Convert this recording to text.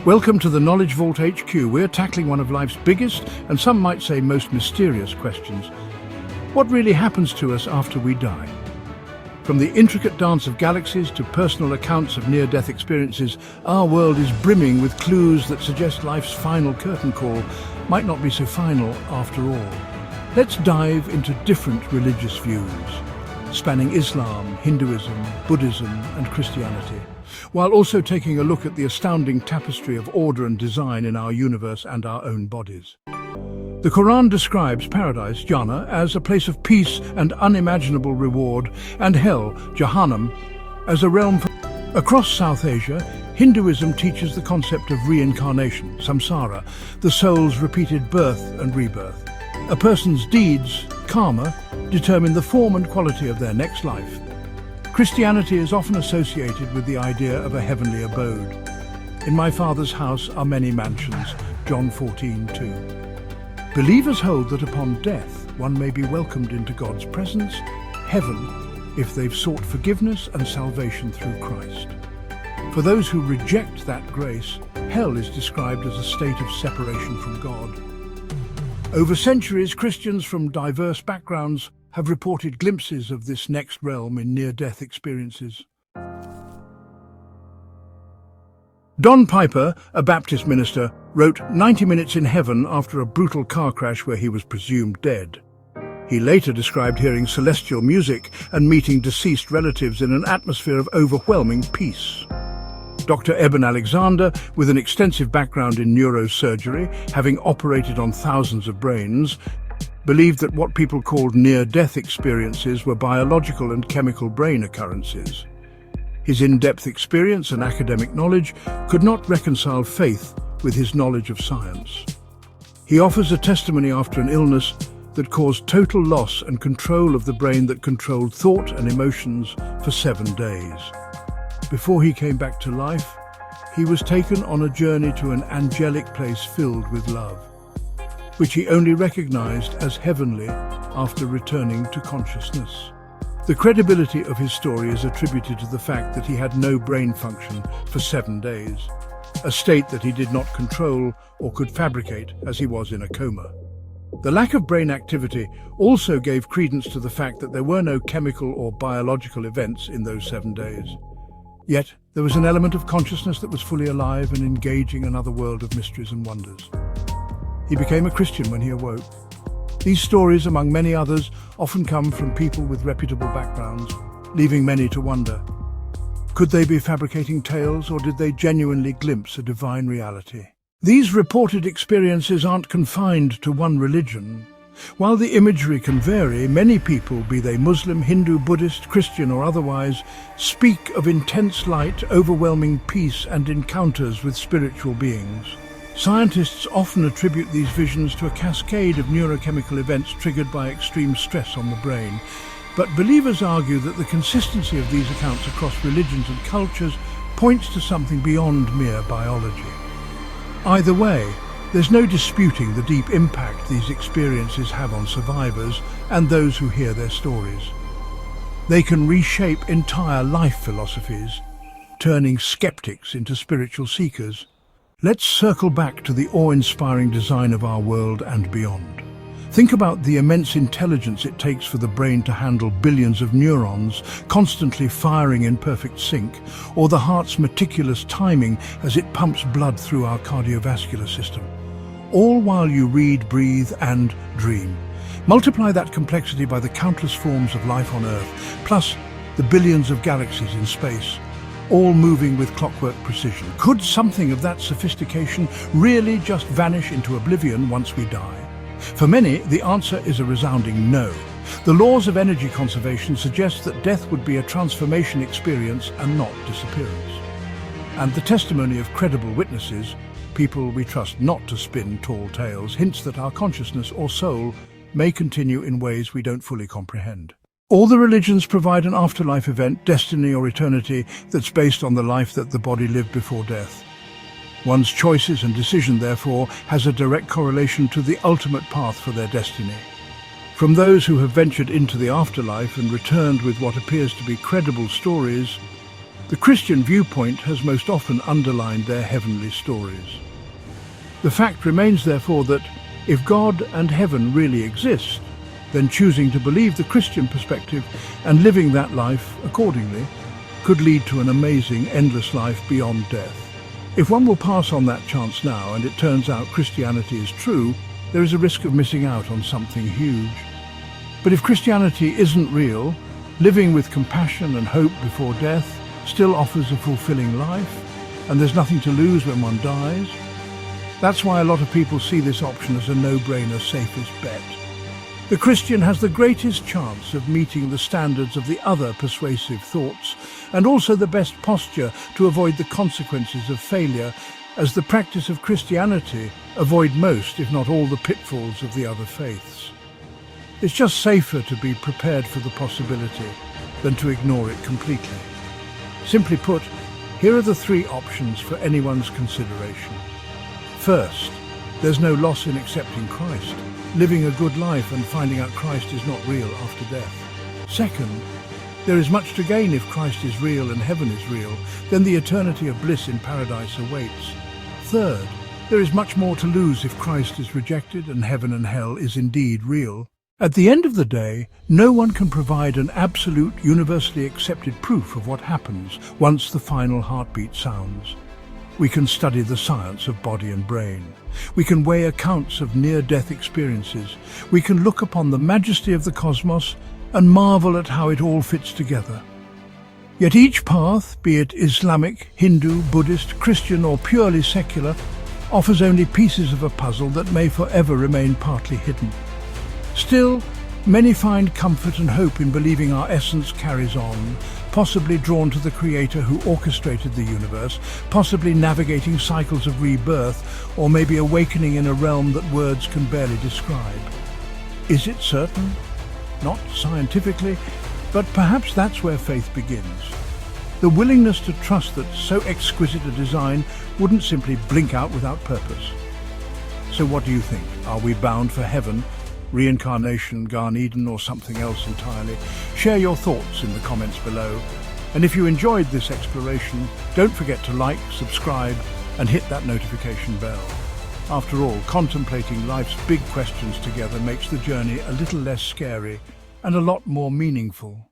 Welcome to the Knowledge Vault HQ. We're tackling one of life's biggest and some might say most mysterious questions. What really happens to us after we die? From the intricate dance of galaxies to personal accounts of near-death experiences, our world is brimming with clues that suggest life's final curtain call might not be so final after all. Let's dive into different religious views, spanning Islam, Hinduism, Buddhism and Christianity, while also taking a look at the astounding tapestry of order and design in our universe and our own bodies. The Quran describes paradise, Jannah, as a place of peace and unimaginable reward, and hell, Jahannam, as a realm for... Across South Asia, Hinduism teaches the concept of reincarnation, samsara, the soul's repeated birth and rebirth. A person's deeds, karma, determine the form and quality of their next life. Christianity is often associated with the idea of a heavenly abode. In my Father's house are many mansions, John 14:2. Believers hold that upon death, one may be welcomed into God's presence, heaven, if they've sought forgiveness and salvation through Christ. For those who reject that grace, hell is described as a state of separation from God. Over centuries, Christians from diverse backgrounds have reported glimpses of this next realm in near-death experiences. Don Piper, a Baptist minister, wrote 90 Minutes in Heaven after a brutal car crash where he was presumed dead. He later described hearing celestial music and meeting deceased relatives in an atmosphere of overwhelming peace. Dr. Eben Alexander, with an extensive background in neurosurgery, having operated on thousands of brains, believed that what people called near-death experiences were biological and chemical brain occurrences. His in-depth experience and academic knowledge could not reconcile faith with his knowledge of science. He offers a testimony after an illness that caused total loss and control of the brain that controlled thought and emotions for 7 days. Before he came back to life, he was taken on a journey to an angelic place filled with love, which he only recognized as heavenly after returning to consciousness. The credibility of his story is attributed to the fact that he had no brain function for 7 days, a state that he did not control or could fabricate as he was in a coma. The lack of brain activity also gave credence to the fact that there were no chemical or biological events in those 7 days. Yet, there was an element of consciousness that was fully alive and engaging another world of mysteries and wonders. He became a Christian when he awoke. These stories, among many others, often come from people with reputable backgrounds, leaving many to wonder. Could they be fabricating tales, or did they genuinely glimpse a divine reality? These reported experiences aren't confined to one religion. While the imagery can vary, many people, be they Muslim, Hindu, Buddhist, Christian or otherwise, speak of intense light, overwhelming peace and encounters with spiritual beings. Scientists often attribute these visions to a cascade of neurochemical events triggered by extreme stress on the brain, but believers argue that the consistency of these accounts across religions and cultures points to something beyond mere biology. Either way, there's no disputing the deep impact these experiences have on survivors and those who hear their stories. They can reshape entire life philosophies, turning skeptics into spiritual seekers. Let's circle back to the awe-inspiring design of our world and beyond. Think about the immense intelligence it takes for the brain to handle billions of neurons constantly firing in perfect sync, or the heart's meticulous timing as it pumps blood through our cardiovascular system. All while you read, breathe and dream. Multiply that complexity by the countless forms of life on Earth, plus the billions of galaxies in space, all moving with clockwork precision. Could something of that sophistication really just vanish into oblivion once we die? For many, the answer is a resounding no. The laws of energy conservation suggest that death would be a transformation experience and not disappearance. And the testimony of credible witnesses, people we trust not to spin tall tales, hints that our consciousness or soul may continue in ways we don't fully comprehend. All the religions provide an afterlife event, destiny or eternity, that's based on the life that the body lived before death. One's choices and decision, therefore, has a direct correlation to the ultimate path for their destiny. From those who have ventured into the afterlife and returned with what appears to be credible stories, The Christian viewpoint has most often underlined their heavenly stories. The fact remains, therefore, that if God and heaven really exist, then choosing to believe the Christian perspective and living that life accordingly could lead to an amazing, endless life beyond death. If one will pass on that chance now and it turns out Christianity is true, there is a risk of missing out on something huge. But if Christianity isn't real, living with compassion and hope before death still offers a fulfilling life, and there's nothing to lose when one dies. That's why a lot of people see this option as a no-brainer, safest bet. The Christian has the greatest chance of meeting the standards of the other persuasive thoughts, and also the best posture to avoid the consequences of failure, as the practice of Christianity avoid most, if not all, the pitfalls of the other faiths. It's just safer to be prepared for the possibility than to ignore it completely. Simply put, here are the three options for anyone's consideration. First, there's no loss in accepting Christ, living a good life and finding out Christ is not real after death. Second, there is much to gain if Christ is real and heaven is real, then the eternity of bliss in paradise awaits. Third, there is much more to lose if Christ is rejected and heaven and hell is indeed real. At the end of the day, no one can provide an absolute, universally accepted proof of what happens once the final heartbeat sounds. We can study the science of body and brain. We can weigh accounts of near-death experiences. We can look upon the majesty of the cosmos and marvel at how it all fits together. Yet each path, be it Islamic, Hindu, Buddhist, Christian or purely secular, offers only pieces of a puzzle that may forever remain partly hidden. Still, many find comfort and hope in believing our essence carries on, possibly drawn to the Creator who orchestrated the universe, possibly navigating cycles of rebirth, or maybe awakening in a realm that words can barely describe. Is it certain? Not scientifically, but perhaps that's where faith begins. The willingness to trust that so exquisite a design wouldn't simply blink out without purpose. So what do you think? Are we bound for heaven, reincarnation, Gan Eden, or something else entirely? Share your thoughts in the comments below. And if you enjoyed this exploration, don't forget to like, subscribe, and hit that notification bell. After all, contemplating life's big questions together makes the journey a little less scary and a lot more meaningful.